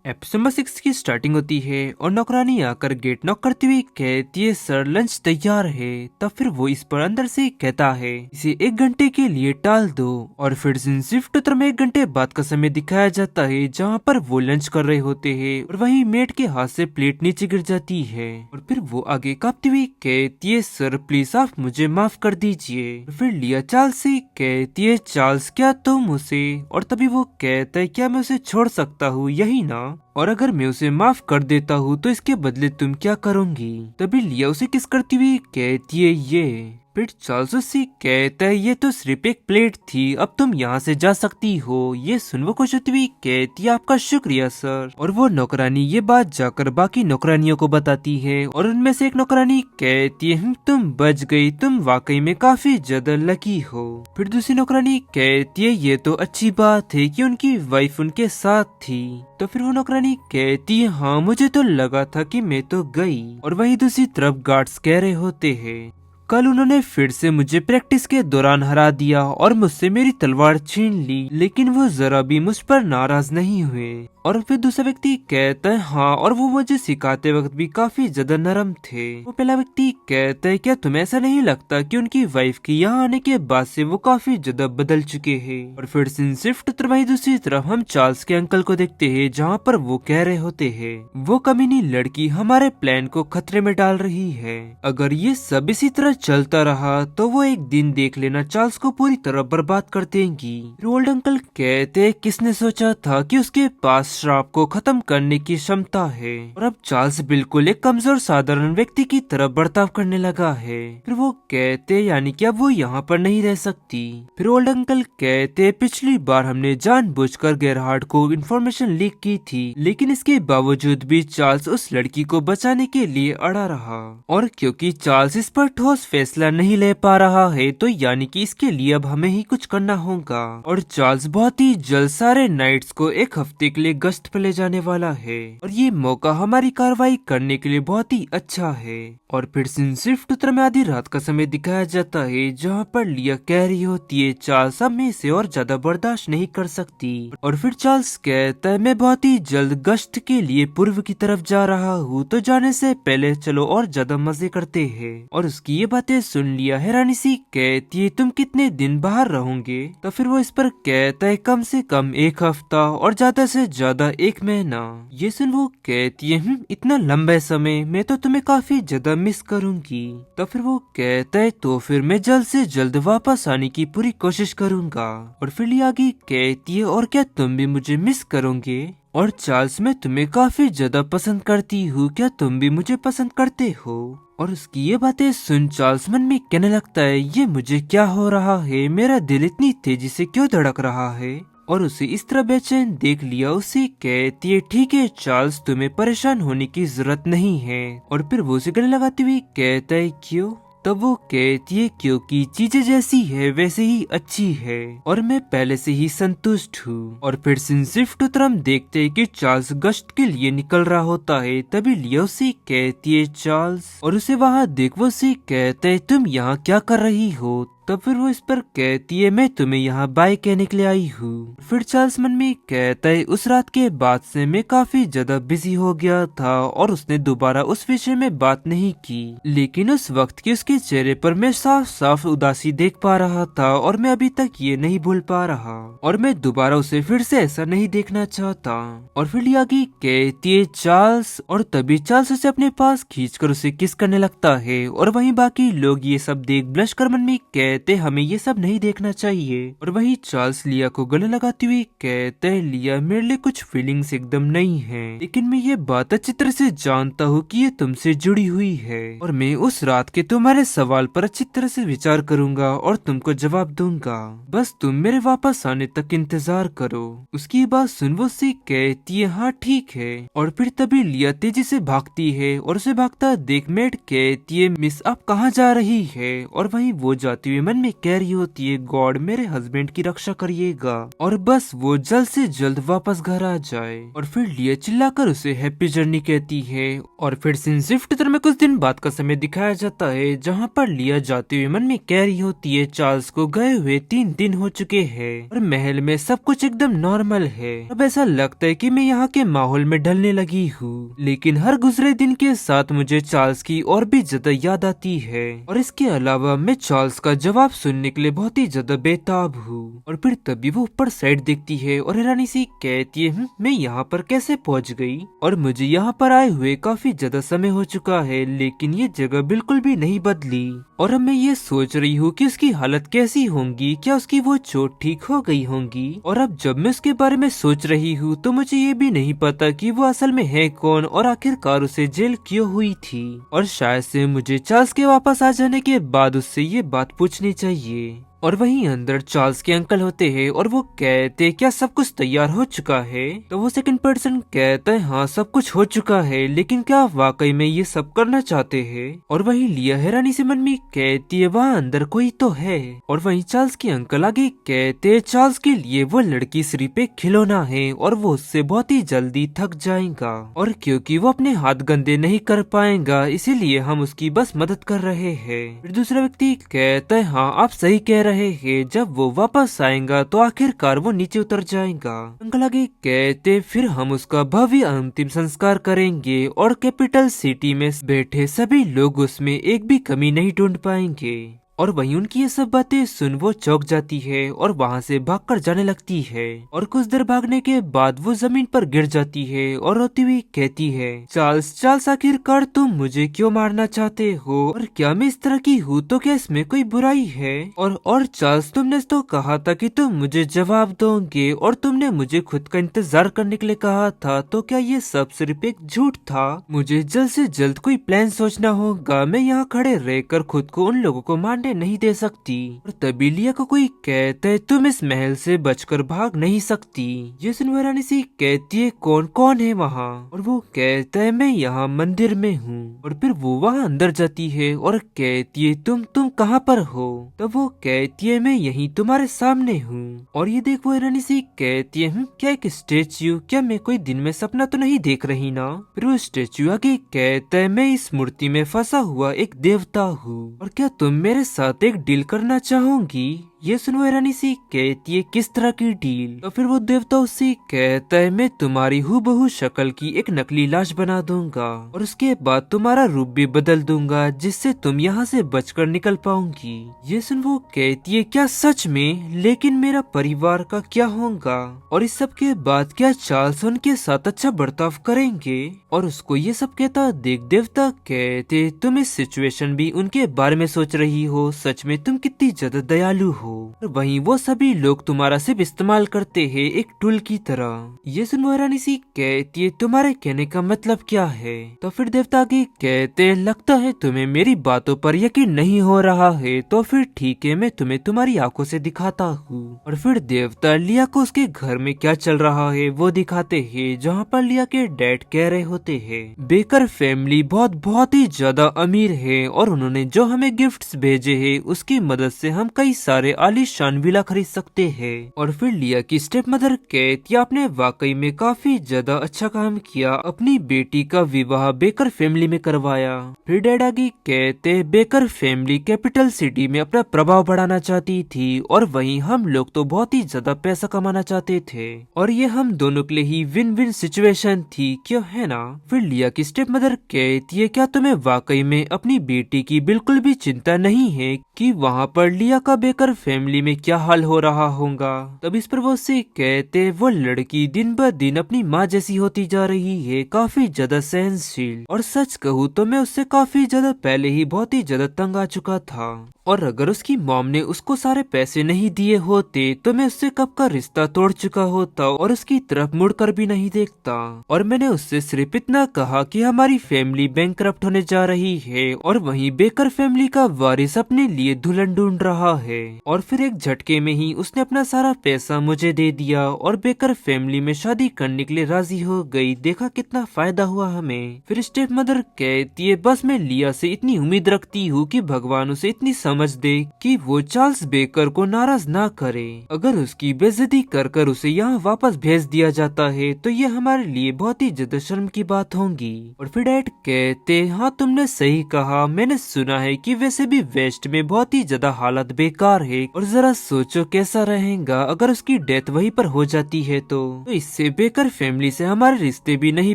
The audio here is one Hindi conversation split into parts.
एपिसोड नंबर 6 की स्टार्टिंग होती है और नौकरानी आकर गेट नॉक करती हुई कहती है सर लंच तैयार है। तब फिर वो इस पर अंदर से कहता है इसे 1 घंटे के लिए टाल दो। और फिर शिफ्ट उत्तर में 1 घंटे बाद का समय दिखाया जाता है जहाँ पर वो लंच कर रहे होते हैं और वहीं मेट के हाथ से प्लेट नीचे गिर जाती है। और फिर वो आगे कांपती हुई कहती है सर प्लीज आप मुझे माफ कर दीजिए। फिर लिया चार्ल्स से कहती है चार्ल्स क्या तुम उसे, और तभी वो कहता है क्या मैं उसे छोड़ सकता हूँ यही ना, और अगर मैं उसे माफ कर देता हूँ तो इसके बदले तुम क्या करोगी। तभी लिया उसे किस करती हुई कहती है ये। फिर चार्ल्स उससे कहता है ये तो सिर्फ एक प्लेट थी, अब तुम यहाँ से जा सकती हो। ये सुन वो खुश होती हुई कहती है आपका शुक्रिया सर। और वो नौकरानी ये बात जाकर बाकी नौकरानियों को बताती है और उनमें से एक नौकरानी कहती है तुम बच गई, तुम वाकई में काफी ज्यादा लकी हो। फिर दूसरी नौकरानी कहती है ये तो अच्छी बात है कि उनकी वाइफ उनके साथ थी। तो फिर वो नौकरानी कहती है हाँ मुझे तो लगा था कि मैं तो गई। और वही दूसरी तरफ गार्ड्स कह रहे होते हैं कल उन्होंने फिर से मुझे प्रैक्टिस के दौरान हरा दिया और मुझसे मेरी तलवार छीन ली, लेकिन वो जरा भी मुझ पर नाराज नहीं हुए। और फिर दूसरा व्यक्ति कहता है हाँ और वो मुझे सिखाते वक्त भी काफी ज्यादा नरम थे। वो पहला व्यक्ति कहता है क्या तुम्हें ऐसा नहीं लगता कि उनकी वाइफ के यहाँ आने के बाद से वो काफी ज्यादा बदल चुके हैं। और फिर शिफ्ट उत्तर वही दूसरी तरफ हम चार्ल्स के अंकल को देखते हैं जहाँ पर वो कह रहे होते हैं वो कमीनी लड़की हमारे प्लान को खतरे में डाल रही है, अगर ये सब इसी तरह चलता रहा तो वो एक दिन देख लेना चार्ल्स को पूरी तरह बर्बाद कर देंगी। ओल्ड अंकल कहते किसने सोचा था कि उसके पास श्राप को खत्म करने की क्षमता है। और अब चार्ल्स बिल्कुल एक कमजोर साधारण व्यक्ति की तरह बर्ताव करने लगा है। फिर वो कहते यानी कि अब वो यहाँ पर नहीं रह सकती। फिर ओल्ड अंकल कहते पिछली बार हमने जानबूझकर गेरहार्ड को इन्फॉर्मेशन लीक की थी, लेकिन इसके बावजूद भी चार्ल्स उस लड़की को बचाने के लिए अड़ा रहा। और क्योंकि चार्ल्स इस पर ठोस फैसला नहीं ले पा रहा है तो यानी कि इसके लिए अब हमें ही कुछ करना होगा। और चार्ल्स बहुत ही जल्द सारे नाइट्स को एक हफ्ते के लिए गश्त पे ले जाने वाला है और ये मौका हमारी कार्रवाई करने के लिए बहुत ही अच्छा है। और फिर शिफ्ट उत्तर में आधी रात का समय दिखाया जाता है जहाँ पर लिया कह रही होती है चार्ल्स अब मैं इसे और ज्यादा बर्दाश्त नहीं कर सकती। और फिर चार्ल्स कहता है मैं बहुत ही जल्द गश्त के लिए पूर्व की तरफ जा रहा हूँ, तो जाने से पहले चलो और ज्यादा मजे करते हैं। और उसकी ये बातें सुन लिया हैरानी सी कहती है तुम कितने दिन बाहर रहोगे। तो फिर वो इस पर कहता है कम से कम 1 हफ्ता और ज्यादा से ज्यादा 1 महीना। ये सुन वो कहती है इतना लंबा समय, मैं तो तुम्हें काफी ज्यादा मिस करूंगी। तो फिर वो कहता है तो फिर मैं जल्द से जल्द वापस आने की पूरी कोशिश करूंगा। और फिर लियागी कहती है और क्या तुम भी मुझे मिस करोगे। और चार्ल्स मैं तुम्हें काफी ज्यादा पसंद करती हूँ, क्या तुम भी मुझे पसंद करते हो। और उसकी ये बातें सुन चार्ल्स मन में कहने लगता है ये मुझे क्या हो रहा है, मेरा दिल इतनी तेजी से क्यों धड़क रहा है। और उसे इस तरह बेचैन देख लिया उसे कहती है ठीक है चार्ल्स तुम्हें परेशान होने की जरूरत नहीं है। और फिर वो उसे गले लगाती हुई कहता है क्यों। तब वो कहती है क्योंकि चीजें जैसी है वैसे ही अच्छी है और मैं पहले से ही संतुष्ट हूँ। और फिर शिफ्ट उत्तर हम देखते हैं कि चार्ल्स गश्त के लिए निकल रहा होता है। तभी लिया उसे कहती है चार्ल्स, और उसे वहाँ देख वो उसे कहता है तुम यहाँ क्या कर रही हो। तो फिर वो इस पर कहती है मैं तुम्हें यहाँ बाय कहने के लिए आई हूँ। फिर चार्ल्स मन में कहता है उस रात के बाद से मैं काफी ज्यादा बिजी हो गया था और उसने दोबारा उस विषय में बात नहीं की, लेकिन उस वक्त की उसके चेहरे पर मैं साफ साफ उदासी देख पा रहा था और मैं अभी तक ये नहीं भूल पा रहा और मैं दोबारा उसे फिर से ऐसा नहीं देखना चाहता। और फिर लियागी कहती है चार्ल्स, और तभी चार्ल्स उसे अपने पास खींचकर उसे किस करने लगता है। और वहीं बाकी लोग ये सब देख ब्लश कर मन में कहते हमें ये सब नहीं देखना चाहिए। और वही चार्ल्स लिया को गले लगाती हुई कहते हैं लिया मेरे लिए कुछ फीलिंग्स एकदम नहीं है, लेकिन मैं ये बात अच्छी तरह से जानता हूँ कि ये तुमसे जुड़ी हुई है और मैं उस रात के तुम्हारे सवाल पर अच्छी तरह से विचार करूंगा और तुमको जवाब दूंगा, बस तुम मेरे वापस आने तक इंतजार करो। उसकी बात सुन वो से कहती है हाँ ठीक है। और फिर तभी लिया तेजी से भागती है और उसे भागता देख मेड कहती है मिस आप कहाँ जा रही है। और वहीं वो जाती हुई में मन में कह रही होती है, गॉड मेरे हस्बैंड की रक्षा करिएगा और बस वो जल्द से जल्द वापस घर आ जाए। और फिर लिया चिल्लाकर उसे हैप्पी जर्नी कहती है। और फिर सीन शिफ्ट में कुछ दिन बाद का समय दिखाया जाता है, जहाँ पर लिया जाते हुए मन में कह रही होती है, चार्ल्स को गए हुए 3 दिन हो चुके हैं और महल में सब कुछ एकदम नॉर्मल है। अब ऐसा लगता है कि मैं यहाँ के माहौल में ढलने लगी हूँ, लेकिन हर गुजरे दिन के साथ मुझे चार्ल्स की और भी ज्यादा याद आती है। और इसके अलावा मैं चार्ल्स का जवाब सुनने के लिए बहुत ही ज्यादा बेताब हूँ। और फिर तभी वो ऊपर साइड देखती है और हैरानी सी कहती है, मैं यहाँ पर कैसे पहुँच गई? और मुझे यहाँ पर आए हुए काफी ज्यादा समय हो चुका है, लेकिन ये जगह बिल्कुल भी नहीं बदली। और अब मैं ये सोच रही हूँ कि उसकी हालत कैसी होंगी, क्या उसकी वो चोट ठीक हो गई होंगी? और अब जब मैं उसके बारे में सोच रही हूँ तो मुझे ये भी नहीं पता कि वो असल में है कौन और आखिरकार उसे जेल क्यों हुई थी। और शायद से मुझे चार्ल्स के वापस आ जाने के बाद उससे ये बात पूछनी चाहिए। और वहीं अंदर चार्ल्स के अंकल होते हैं और वो कहते, क्या सब कुछ तैयार हो चुका है? तो वो सेकंड पर्सन कहता है, हाँ सब कुछ हो चुका है, लेकिन क्या आप वाकई में ये सब करना चाहते हैं? और वहीं लिया हैरानी से मन में कहती है, वहाँ अंदर कोई तो है। और वहीं चार्ल्स के अंकल आगे कहते, चार्ल्स के लिए वो लड़की सिर्फ एक खिलौना है और वो उससे बहुत ही जल्दी थक जाएगा, और क्योंकि वो अपने हाथ गंदे नहीं कर पाएगा इसीलिए हम उसकी बस मदद कर रहे हैं। फिर दूसरा व्यक्ति कहता है, हाँ आप सही कह रहे हैं, जब वो वापस आएगा तो आखिरकार वो नीचे उतर जाएगा। अंकल आगे कहते, फिर हम उसका भव्य अंतिम संस्कार करेंगे और कैपिटल सिटी में बैठे सभी लोग उसमें एक भी कमी नहीं ढूंढ पाएंगे। और वहीं उनकी ये सब बातें सुन वो चौंक जाती है और वहाँ से भागकर जाने लगती है। और कुछ देर भागने के बाद वो जमीन पर गिर जाती है और रोती हुई कहती है, चार्ल्स चार्ल्स आखिरकार तुम मुझे क्यों मारना चाहते हो? और क्या मैं इस तरह की हूँ तो क्या इसमें कोई बुराई है? और चार्ल्स तुमने तो कहा था कि तुम मुझे जवाब दोगे और तुमने मुझे खुद का इंतजार करने के लिए कहा था, तो क्या ये सब सिर्फ एक झूठ था? मुझे जल्द से जल्द कोई प्लान सोचना होगा, मैं यहाँ खड़े रहकर खुद को उन लोगों को मारने नहीं दे सकती। और तभी लिया को कोई कहता है, तुम इस महल से बचकर भाग नहीं सकती। ये सुनकर रानी सी कहती है, कौन कौन है वहाँ? और वो कहता है, मैं यहाँ मंदिर में हूँ। और फिर वो वहाँ अंदर जाती है और कहती है, तुम कहाँ पर हो? तब वो कहती है, मैं यहीं तुम्हारे सामने हूँ। और ये देख वो रानी सी कहती है, क्या एक स्टेच्यू? क्या मैं कोई दिन में सपना तो नहीं देख रही ना? फिर वो स्टेच्यू आगे कहता है, मैं इस मूर्ति में फंसा हुआ एक देवता हूँ और क्या तुम मेरे साथ एक डील करना चाहोगी? ये सुनो हैरानी सी कहती है, किस तरह की डील? तो फिर वो देवता उससे कहता है, मैं तुम्हारी हूबहू शक्ल की एक नकली लाश बना दूंगा और उसके बाद तुम्हारा रूप भी बदल दूंगा, जिससे तुम यहाँ से बचकर निकल पाऊंगी। ये सुन वो कहती है, क्या सच में? लेकिन मेरा परिवार का क्या होगा? और इस सब के बाद क्या चार्ल्स उनके साथ अच्छा बर्ताव करेंगे? और उसको ये सब कहता देख देवता कहते, तुम इस सिचुएशन भी उनके बारे में सोच रही हो, सच में तुम कितनी ज्यादा दयालु हो। और वहीं वो सभी लोग तुम्हारा सिर्फ इस्तेमाल करते हैं एक टूल की तरह। ये सुन हैरानी सी कहती है, तुम्हारे कहने का मतलब क्या है? तो फिर देवता आगे कहते, लगता है तुम्हें मेरी बातों पर यकीन नहीं हो रहा है, तो फिर ठीक है, मैं तुम्हें तुम्हारी आंखों से दिखाता हूँ। और फिर देवता लिया को उसके घर में क्या चल रहा है वो दिखाते हैं, जहाँ पर लिया के डैड कह रहे होते हैं, बेकर फैमिली बहुत ही ज्यादा अमीर है और उन्होंने जो हमें गिफ्ट्स भेजे हैं उसकी मदद से हम कई सारे आलीशान विला खरीद सकते हैं। और फिर लिया की स्टेप मदर कहती, आपने वाकई में काफी ज्यादा अच्छा काम किया, अपनी बेटी का विवाह बेकर फैमिली में करवाया। फिर डैड आगे कहते, बेकर फैमिली कैपिटल सिटी में अपना प्रभाव बढ़ाना चाहती थी और वहीं हम लोग तो बहुत ही ज्यादा पैसा कमाना चाहते थे और ये हम दोनों के लिए ही विन विन सिचुएशन थी, क्यों है ना? फिर लिया की स्टेप मदर कहती है, क्या तुम्हें वाकई में अपनी बेटी की बिल्कुल भी चिंता नहीं है कि वहाँ पर लिया का बेकर फैमिली में क्या हाल हो रहा होगा? तब इस पर वो उससे कहते, वो लड़की दिन ब दिन अपनी माँ जैसी होती जा रही है, काफी ज्यादा सहनशील, और सच कहूँ तो मैं उससे काफी ज्यादा पहले ही बहुत ही ज्यादा तंग आ चुका था और अगर उसकी मॉम ने उसको सारे पैसे नहीं दिए होते तो मैं उससे कब का रिश्ता तोड़ चुका होता और उसकी तरफ मुड़कर भी नहीं देखता। और मैंने उससे सिर्फ इतना कहा कि हमारी फैमिली बैंकरप्ट होने जा रही है और वहीं बेकर फैमिली का वारिस अपने लिए दुल्हन ढूंढ रहा है। और फिर एक झटके में ही उसने अपना सारा पैसा मुझे दे दिया और बेकर फैमिली में शादी करने के लिए राजी हो गई। देखा कितना फायदा हुआ हमें। फिर स्टेप मदर कहती है, बस मैं लिया से इतनी उम्मीद रखती हूँ कि भगवान उसे इतनी समझ समझ दे कि वो चार्ल्स बेकर को नाराज ना करे। अगर उसकी बेइज्जती कर कर उसे यहाँ वापस भेज दिया जाता है तो ये हमारे लिए बहुत ही ज्यादा शर्म की बात होगी। और फिर डैड कहते, हाँ तुमने सही कहा, मैंने सुना है कि वैसे भी वेस्ट में बहुत ही ज्यादा हालत बेकार है, और जरा सोचो कैसा रहेगा अगर उसकी डेथ वहीं पर हो जाती है तो इससे बेकर फैमिली से हमारे रिश्ते भी नहीं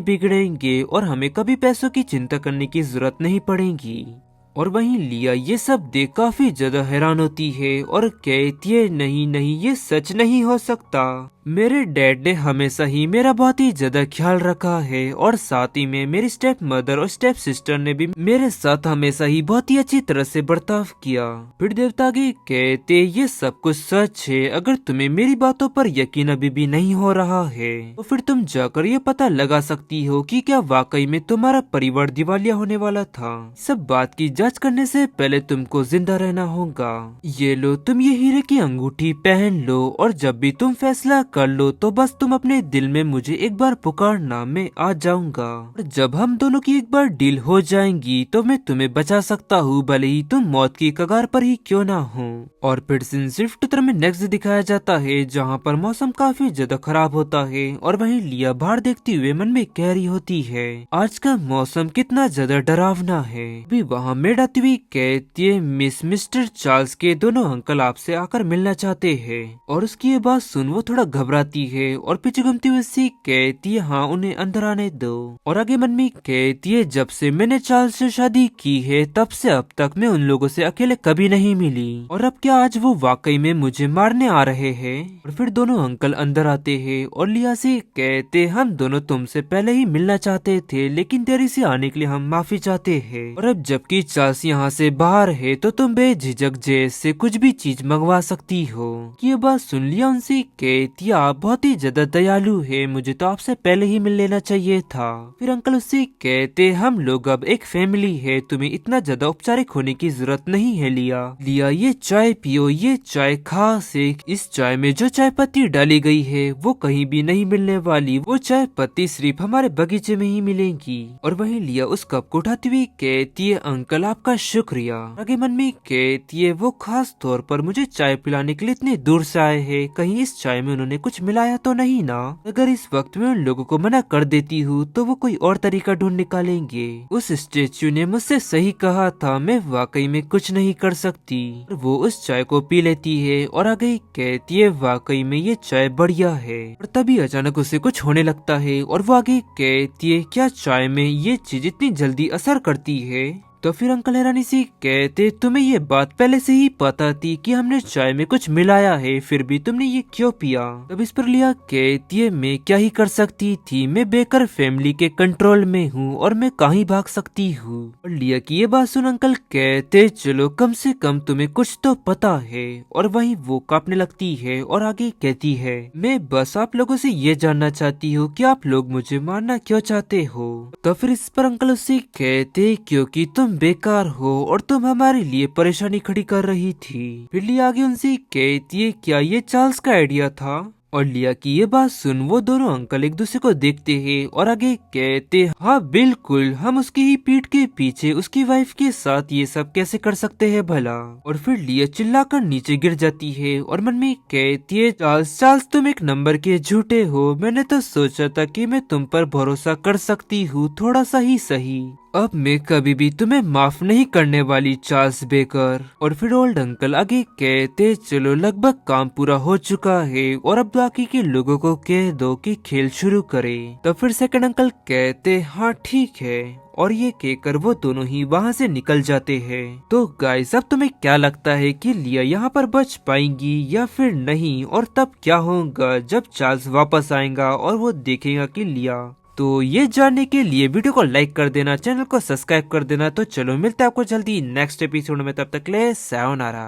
बिगड़ेंगे और हमें कभी पैसों की चिंता करने की जरूरत नहीं पड़ेगी। और वहीं लिया ये सब देख काफी ज्यादा हैरान होती है और कहती है, नहीं नहीं ये सच नहीं हो सकता, मेरे डैड ने हमेशा ही मेरा बहुत ही ज्यादा ख्याल रखा है और साथ ही में मेरी स्टेप मदर और स्टेप सिस्टर ने भी मेरे साथ हमेशा ही बहुत ही अच्छी तरह से बर्ताव किया। फिर देवता के कहते, ये सब कुछ सच है, अगर तुम्हें मेरी बातों पर यकीन अभी भी नहीं हो रहा है तो फिर तुम जाकर ये पता लगा सकती हो कि क्या वाकई में तुम्हारा परिवार दिवालिया होने वाला था। सब बात की जांच करने से पहले तुमको जिंदा रहना होगा। ये लो तुम ये हीरे की अंगूठी पहन लो और जब भी तुम फैसला कर लो तो बस तुम अपने दिल में मुझे एक बार पुकारना, मैं आ जाऊंगा। और जब हम दोनों की एक बार डील हो जाएंगी तो मैं तुम्हें बचा सकता हूँ, भले ही तुम मौत की कगार पर ही क्यों ना हो। और फिर सीन सिर्फ उत्तर में नेक्स्ट दिखाया जाता है जहाँ पर मौसम काफी ज्यादा खराब होता है और वहीं लिया बाहर देखते हुए मन में कह रही होती है, आज का मौसम कितना ज्यादा डरावना है। भी वहाँ मेड आती हुई कहती है, मिस्टर चार्ल्स के दोनों अंकल आपसे आकर मिलना चाहते हैं। और उसकी ये बात सुन वो थोड़ा घबराती है और पीछे घूमती हुई उससे कहती है, हाँ उन्हें अंदर आने दो। और आगे मन में कहती है, जब से मैंने चार्ल्स से शादी की है तब से अब तक मैं उन लोगों से अकेले कभी नहीं मिली, और अब क्या आज वो वाकई में मुझे मारने आ रहे हैं। और फिर दोनों अंकल अंदर आते हैं और लिया से कहते, हम दोनों तुमसे पहले ही मिलना चाहते थे लेकिन देरी से आने के लिए हम माफी चाहते हैं, और अब जबकि चार्ल्स यहाँ से बाहर है तो तुम बेझिझक जैसे कुछ भी चीज मंगवा सकती हो। ये बात सुन लिया उनसे कहती, आप बहुत ही ज्यादा दयालु है, मुझे तो आपसे पहले ही मिल लेना चाहिए था। फिर अंकल उससे कहते, हम लोग अब एक फैमिली है, तुम्हें इतना ज्यादा औपचारिक होने की जरूरत नहीं है। लिया ये चाय पियो, ये चाय खास है, इस चाय में जो चाय पत्ती डाली गई है वो कहीं भी नहीं मिलने वाली, वो चाय पत्ती सिर्फ हमारे बगीचे में ही मिलेगी। और वहीं लिया उस कप को उठाती हुई कहती है, अंकल आपका शुक्रिया। आगे मन में कहती है, वो खास तौर पर मुझे चाय पिलाने के लिए इतने दूर से आए हैं, कहीं इस चाय में उन्होंने कुछ मिलाया तो नहीं ना। अगर इस वक्त में उन लोगों को मना कर देती हूँ तो वो कोई और तरीका ढूंढ निकालेंगे। उस स्टेच्यू ने मुझसे सही कहा था, मैं वाकई में कुछ नहीं कर सकती। वो उस चाय को पी लेती है और आगे कहती है, वाकई में ये चाय बढ़िया है। और तभी अचानक उसे कुछ होने लगता है और वो आगे कहती है, क्या चाय में ये चीज इतनी जल्दी असर करती है। तो फिर अंकल हैरानी से कहते, तुम्हें ये बात पहले से ही पता थी कि हमने चाय में कुछ मिलाया है, फिर भी तुमने ये क्यों पिया। तब इस पर लिया कहती है, मैं क्या ही कर सकती थी, मैं बेकर फैमिली के कंट्रोल में हूँ और मैं कहीं भाग सकती हूँ। और लिया की ये बात सुन अंकल कहते, चलो कम से कम तुम्हें कुछ तो पता है। और वहीं वो कांपने लगती है और आगे कहती है, मैं बस आप लोगों से ये जानना चाहती हूँ कि आप लोग मुझे मारना क्यों चाहते हो। तो फिर इस पर अंकल उससे कहते, क्योंकि तुम बेकार हो और तुम हमारे लिए परेशानी खड़ी कर रही थी। फिर लिया आगे उनसे कहती है, क्या ये चार्ल्स का आइडिया था। और लिया की ये बात सुन वो दोनों अंकल एक दूसरे को देखते हैं और आगे कहते, हाँ बिल्कुल, हम उसकी ही पीठ के पीछे उसकी वाइफ के साथ ये सब कैसे कर सकते हैं भला। और फिर लिया चिल्लाकर नीचे गिर जाती है और मन में कहती है, चार्ल्स तुम एक नंबर के झूठे हो, मैंने तो सोचा था कि मैं तुम पर भरोसा कर सकती हूँ, थोड़ा सा ही सही। अब मैं कभी भी तुम्हें माफ नहीं करने वाली चार्ल्स बेकर। और फिर ओल्ड अंकल आगे कहते, चलो लगभग काम पूरा हो चुका है और अब बाकी के लोगों को कह दो कि खेल शुरू करें। तो फिर सेकंड अंकल कहते, हाँ ठीक है। और ये कहकर वो दोनों ही वहाँ से निकल जाते हैं। तो गाइस अब तुम्हें क्या लगता है कि लिया यहाँ पर बच पाएंगी या फिर नहीं, और तब क्या होगा जब चार्ल्स वापस आएगा और वो देखेगा कि लिया। तो ये जानने के लिए वीडियो को लाइक कर देना, चैनल को सब्सक्राइब कर देना। तो चलो मिलते हैं आपको जल्दी नेक्स्ट एपिसोड में, तब तक ले सायोनारा।